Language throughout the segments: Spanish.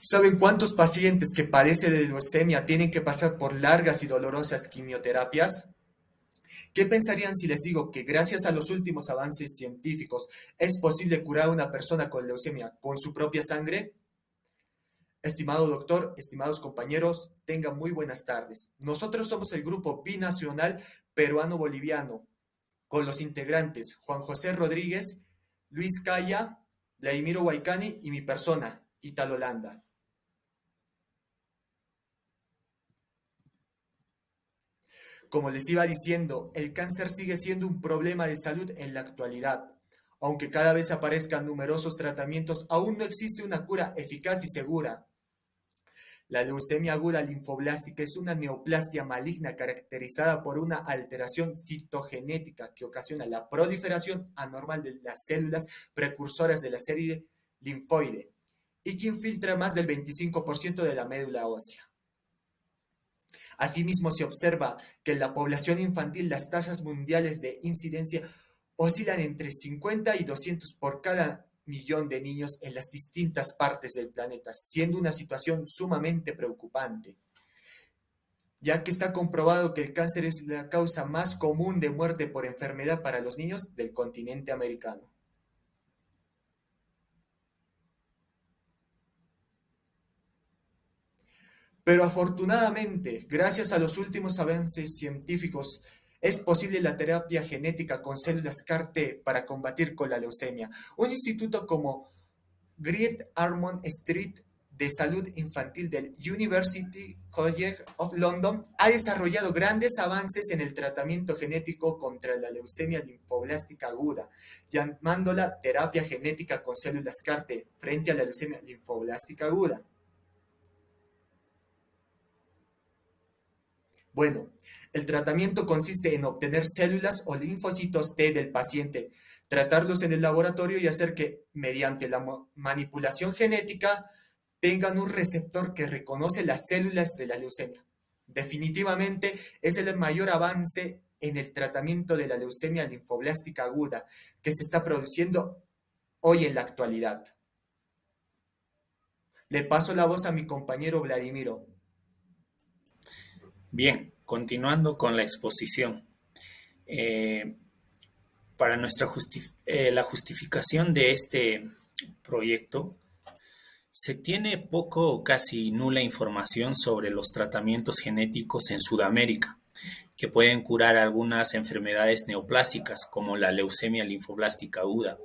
¿Saben cuántos pacientes que padecen de leucemia tienen que pasar por largas y dolorosas quimioterapias? ¿Qué pensarían si les digo que gracias a los últimos avances científicos es posible curar a una persona con leucemia con su propia sangre? Estimado doctor, estimados compañeros, tengan muy buenas tardes. Nosotros somos el grupo binacional peruano-boliviano, con los integrantes Juan José Rodríguez, Luis Calla, Vladimiro Huaycani y mi persona, Italo Landa. Como les iba diciendo, el cáncer sigue siendo un problema de salud en la actualidad. Aunque cada vez aparezcan numerosos tratamientos, aún no existe una cura eficaz y segura. La leucemia aguda linfoblástica es una neoplasia maligna caracterizada por una alteración citogenética que ocasiona la proliferación anormal de las células precursoras de la serie linfoide y que infiltra más del 25% de la médula ósea. Asimismo, se observa que en la población infantil las tasas mundiales de incidencia oscilan entre 50 y 200 por cada millón de niños en las distintas partes del planeta, siendo una situación sumamente preocupante, ya que está comprobado que el cáncer es la causa más común de muerte por enfermedad para los niños del continente americano. Pero afortunadamente, gracias a los últimos avances científicos, es posible la terapia genética con células CAR-T para combatir con la leucemia. Un instituto como Great Ormond Street de Salud Infantil del University College of London ha desarrollado grandes avances en el tratamiento genético contra la leucemia linfoblástica aguda, llamándola terapia genética con células CAR-T frente a la leucemia linfoblástica aguda. Bueno, el tratamiento consiste en obtener células o linfocitos T del paciente, tratarlos en el laboratorio y hacer que, mediante la manipulación genética, tengan un receptor que reconoce las células de la leucemia. Definitivamente es el mayor avance en el tratamiento de la leucemia linfoblástica aguda que se está produciendo hoy en la actualidad. Le paso la voz a mi compañero Vladimiro. Bien, continuando con la exposición. Eh, para la justificación de este proyecto, se tiene poco o casi nula información sobre los tratamientos genéticos en Sudamérica, que pueden curar algunas enfermedades neoplásicas, como la leucemia linfoblástica aguda.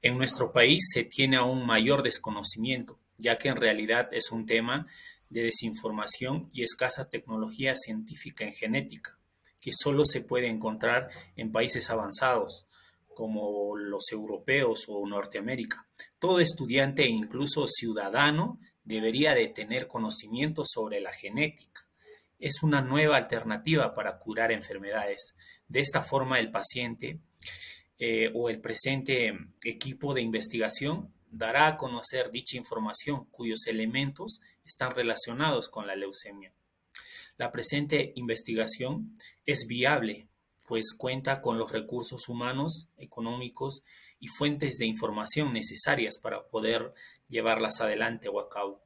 En nuestro país se tiene aún mayor desconocimiento, ya que en realidad es un tema de desinformación y escasa tecnología científica en genética, que solo se puede encontrar en países avanzados, como los europeos o Norteamérica. Todo estudiante e incluso ciudadano debería de tener conocimiento sobre la genética. Es una nueva alternativa para curar enfermedades. De esta forma, el paciente o el presente equipo de investigación dará a conocer dicha información cuyos elementos están relacionados con la leucemia. La presente investigación es viable, pues cuenta con los recursos humanos, económicos y fuentes de información necesarias para poder llevarlas adelante o a cabo.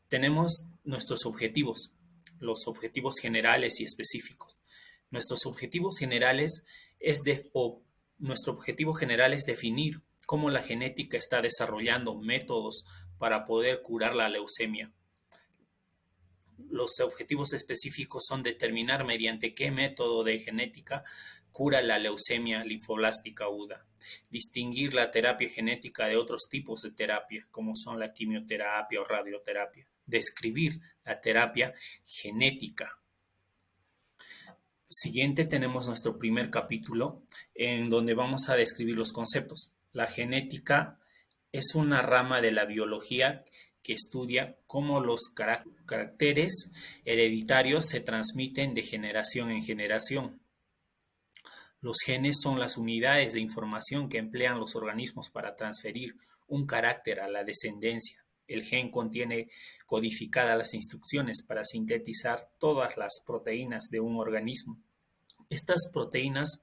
Tenemos nuestros objetivos, los objetivos generales y específicos. Nuestros objetivos generales es de, o Nuestro objetivo general es definir cómo la genética está desarrollando métodos para poder curar la leucemia. Los objetivos específicos son determinar mediante qué método de genética cura la leucemia linfoblástica aguda, distinguir la terapia genética de otros tipos de terapia, como son la quimioterapia o radioterapia, describir la terapia genética. Siguiente tenemos nuestro primer capítulo en donde vamos a describir los conceptos. La genética es una rama de la biología que estudia cómo los caracteres hereditarios se transmiten de generación en generación. Los genes son las unidades de información que emplean los organismos para transferir un carácter a la descendencia. El gen contiene codificadas las instrucciones para sintetizar todas las proteínas de un organismo. Estas proteínas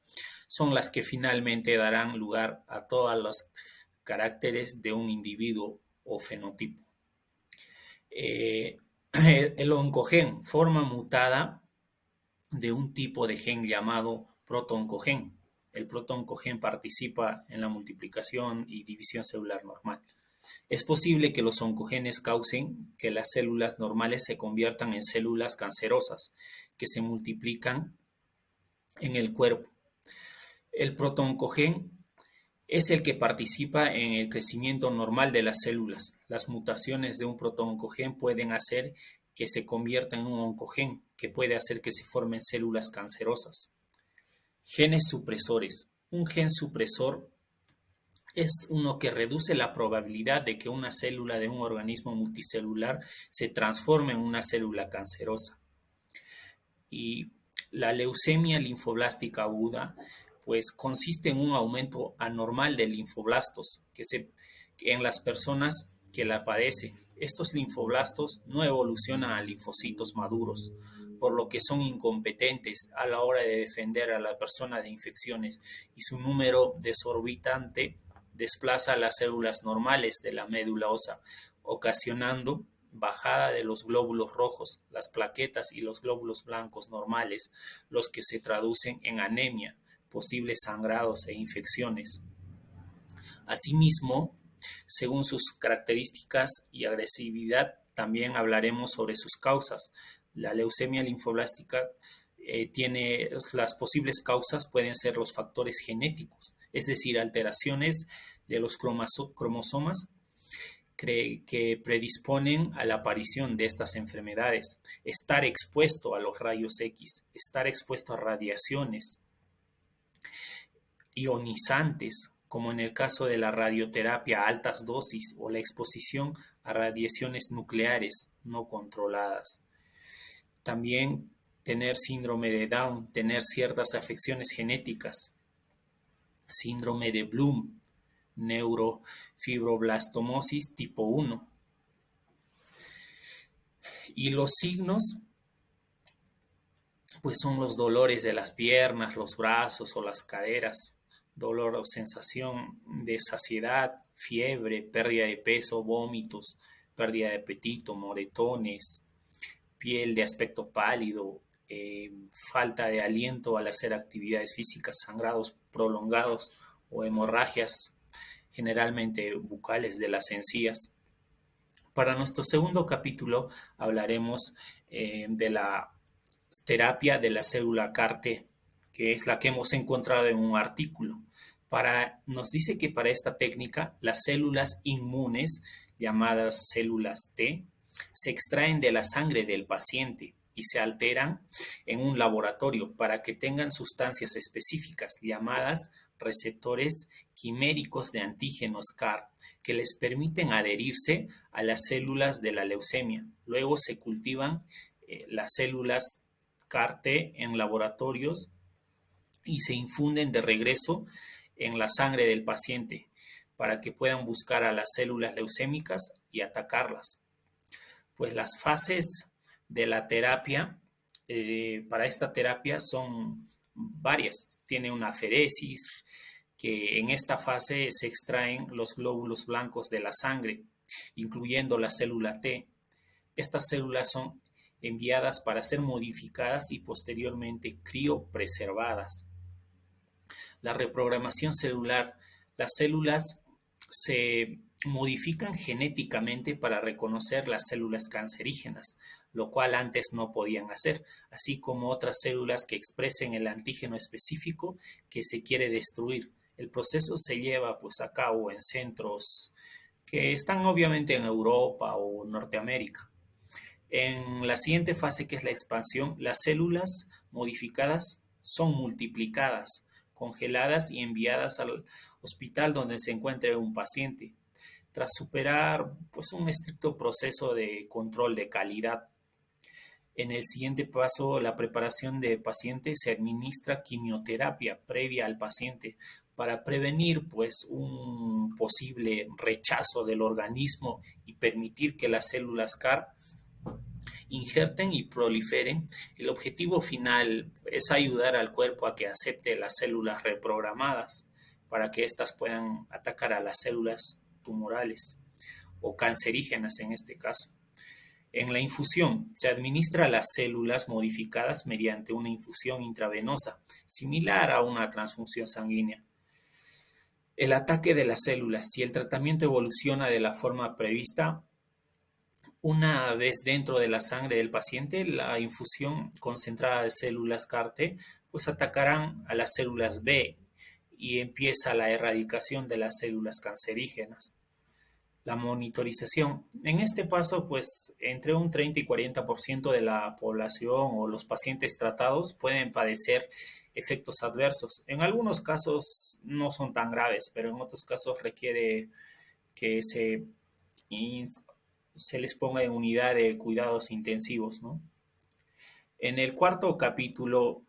son las que finalmente darán lugar a todos los caracteres de un individuo o fenotipo. El oncogen, forma mutada de un tipo de gen llamado protooncogen. El protooncogen participa en la multiplicación y división celular normal. Es posible que los oncogenes causen que las células normales se conviertan en células cancerosas que se multiplican en el cuerpo. El protooncogen es el que participa en el crecimiento normal de las células. Las mutaciones de un protooncogen pueden hacer que se convierta en un oncogen, que puede hacer que se formen células cancerosas. Genes supresores. Un gen supresor es uno que reduce la probabilidad de que una célula de un organismo multicelular se transforme en una célula cancerosa. Y la leucemia linfoblástica aguda, pues consiste en un aumento anormal de linfoblastos en las personas que la padecen. Estos linfoblastos no evolucionan a linfocitos maduros, por lo que son incompetentes a la hora de defender a la persona de infecciones y su número desorbitante desplaza las células normales de la médula ósea, ocasionando bajada de los glóbulos rojos, las plaquetas y los glóbulos blancos normales, los que se traducen en anemia, posibles sangrados e infecciones. Asimismo, según sus características y agresividad, también hablaremos sobre sus causas. La leucemia linfoblástica tiene las posibles causas pueden ser los factores genéticos, es decir, alteraciones de los cromosomas que predisponen a la aparición de estas enfermedades, estar expuesto a los rayos X, estar expuesto a radiaciones ionizantes, como en el caso de la radioterapia a altas dosis o la exposición a radiaciones nucleares no controladas. También tener síndrome de Down, tener ciertas afecciones genéticas, síndrome de Bloom, neurofibroblastomosis tipo 1. Y los signos, pues son los dolores de las piernas, los brazos o las caderas, dolor o sensación de saciedad, fiebre, pérdida de peso, vómitos, pérdida de apetito, moretones, piel de aspecto pálido, falta de aliento al hacer actividades físicas, sangrados prolongados o hemorragias generalmente bucales de las encías. Para nuestro segundo capítulo hablaremos de la terapia de la célula CAR-T, que es la que hemos encontrado en un artículo. Nos dice que para esta técnica las células inmunes, llamadas células T, se extraen de la sangre del paciente y se alteran en un laboratorio para que tengan sustancias específicas llamadas receptores quiméricos de antígenos CAR, que les permiten adherirse a las células de la leucemia. Luego se cultivan las células CAR-T en laboratorios y se infunden de regreso en la sangre del paciente para que puedan buscar a las células leucémicas y atacarlas. Pues las fases de la terapia, para esta terapia son varias. Tiene una aferesis, que en esta fase se extraen los glóbulos blancos de la sangre, incluyendo la célula T. Estas células son enviadas para ser modificadas y posteriormente criopreservadas. La reprogramación celular. Las células se modifican genéticamente para reconocer las células cancerígenas, lo cual antes no podían hacer, así como otras células que expresen el antígeno específico que se quiere destruir. El proceso se lleva a cabo en centros que están obviamente en Europa o Norteamérica. En la siguiente fase, que es la expansión, las células modificadas son multiplicadas, congeladas y enviadas al hospital donde se encuentre un paciente, tras superar un estricto proceso de control de calidad. En el siguiente paso, la preparación de paciente, se administra quimioterapia previa al paciente para prevenir un posible rechazo del organismo y permitir que las células CAR injerten y proliferen. El objetivo final es ayudar al cuerpo a que acepte las células reprogramadas para que éstas puedan atacar a las células tumorales. o cancerígenas en este caso. En la infusión se administra a las células modificadas mediante una infusión intravenosa, similar a una transfusión sanguínea. El ataque de las células. Si el tratamiento evoluciona de la forma prevista, una vez dentro de la sangre del paciente, la infusión concentrada de células CAR-T pues atacarán a las células B y empieza la erradicación de las células cancerígenas. La monitorización. En este paso, pues entre un 30 y 40% de la población o los pacientes tratados pueden padecer efectos adversos. En algunos casos no son tan graves, pero en otros casos requiere que se les ponga en unidad de cuidados intensivos, ¿no? En el cuarto capítulo,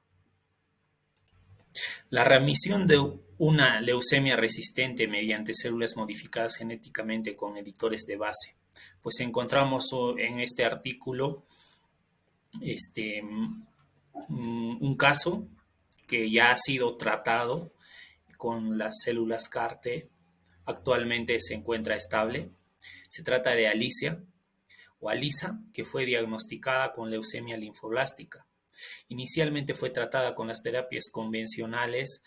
la remisión de una leucemia resistente mediante células modificadas genéticamente con editores de base. Pues encontramos en este artículo un caso que ya ha sido tratado con las células CAR-T. Actualmente se encuentra estable. Se trata de Alicia o Alisa, que fue diagnosticada con leucemia linfoblástica. Inicialmente fue tratada con las terapias convencionales,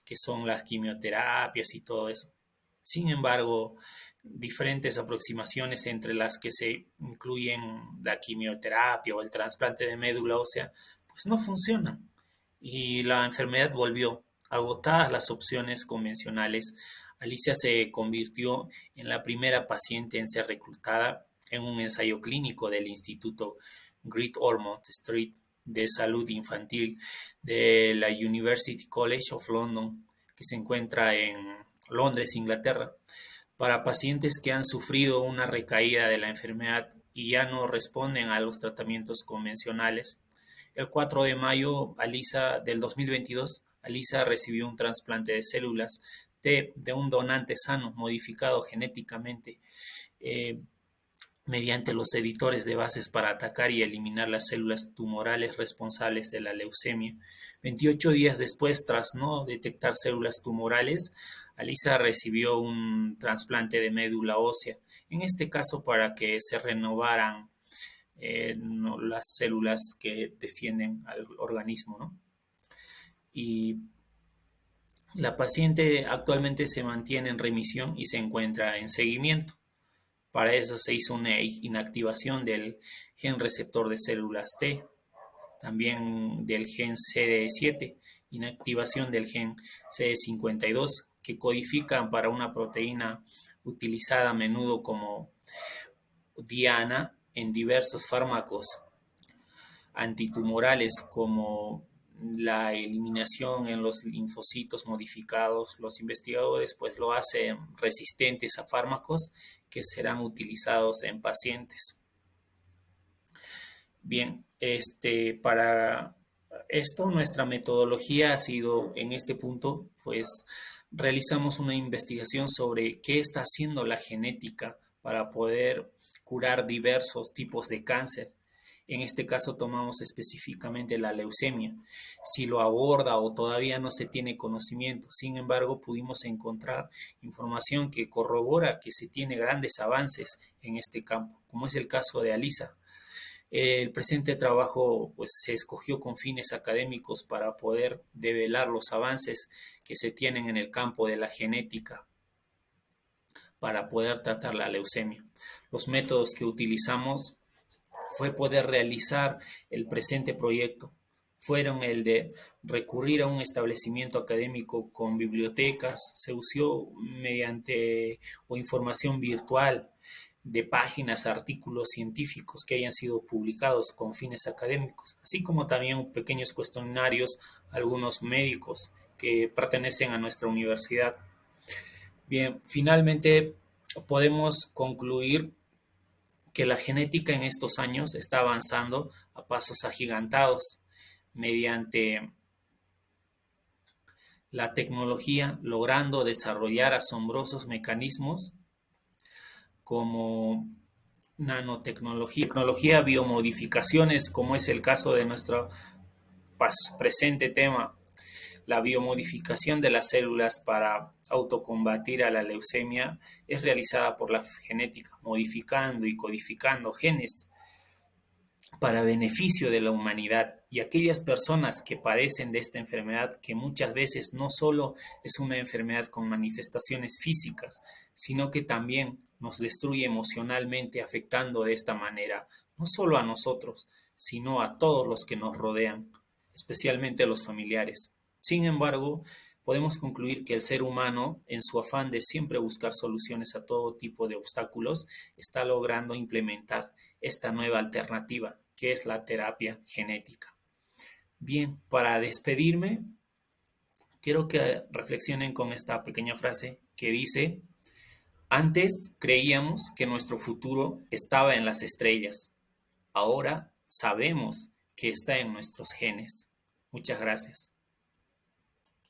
que son las quimioterapias y todo eso. Sin embargo, diferentes aproximaciones entre las que se incluyen la quimioterapia o el trasplante de médula ósea, pues no funcionan. Y la enfermedad volvió. Agotadas las opciones convencionales, Alicia se convirtió en la primera paciente en ser reclutada en un ensayo clínico del Instituto Great Ormond Street de Salud Infantil de la University College of London, que se encuentra en Londres, Inglaterra, para pacientes que han sufrido una recaída de la enfermedad y ya no responden a los tratamientos convencionales. El 4 de mayo del 2022, Alisa recibió un trasplante de células T de un donante sano modificado genéticamente mediante los editores de bases para atacar y eliminar las células tumorales responsables de la leucemia. 28 días después, tras no detectar células tumorales, Alisa recibió un trasplante de médula ósea, en este caso para que se renovaran las células que defienden al organismo, ¿no? Y la paciente actualmente se mantiene en remisión y se encuentra en seguimiento. Para eso se hizo una inactivación del gen receptor de células T, también del gen CD7, inactivación del gen CD52, que codifican para una proteína utilizada a menudo como diana en diversos fármacos antitumorales como la eliminación en los linfocitos modificados. Los investigadores pues lo hacen resistentes a fármacos que serán utilizados en pacientes. Bien, para esto nuestra metodología ha sido en este punto, pues realizamos una investigación sobre qué está haciendo la genética para poder curar diversos tipos de cáncer. En este caso tomamos específicamente la leucemia, si lo aborda o todavía no se tiene conocimiento. Sin embargo, pudimos encontrar información que corrobora que se tiene grandes avances en este campo, como es el caso de Alisa. El presente trabajo pues, se escogió con fines académicos para poder develar los avances que se tienen en el campo de la genética para poder tratar la leucemia. Los métodos que utilizamos fue poder realizar el presente proyecto. Fueron el de recurrir a un establecimiento académico con bibliotecas, se usó mediante o información virtual de páginas, artículos científicos que hayan sido publicados con fines académicos, así como también pequeños cuestionarios a algunos médicos que pertenecen a nuestra universidad. Bien, finalmente podemos concluir que la genética en estos años está avanzando a pasos agigantados mediante la tecnología, logrando desarrollar asombrosos mecanismos como nanotecnología, tecnología, biomodificaciones, como es el caso de nuestro presente tema, La biomodificación de las células para autocombatir a la leucemia es realizada por la genética, modificando y codificando genes para beneficio de la humanidad, y aquellas personas que padecen de esta enfermedad, que muchas veces no solo es una enfermedad con manifestaciones físicas, sino que también nos destruye emocionalmente, afectando de esta manera no solo a nosotros, sino a todos los que nos rodean, especialmente a los familiares. Sin embargo, podemos concluir que el ser humano, en su afán de siempre buscar soluciones a todo tipo de obstáculos, está logrando implementar esta nueva alternativa, que es la terapia genética. Bien, para despedirme, quiero que reflexionen con esta pequeña frase que dice: antes creíamos que nuestro futuro estaba en las estrellas, ahora sabemos que está en nuestros genes. Muchas gracias.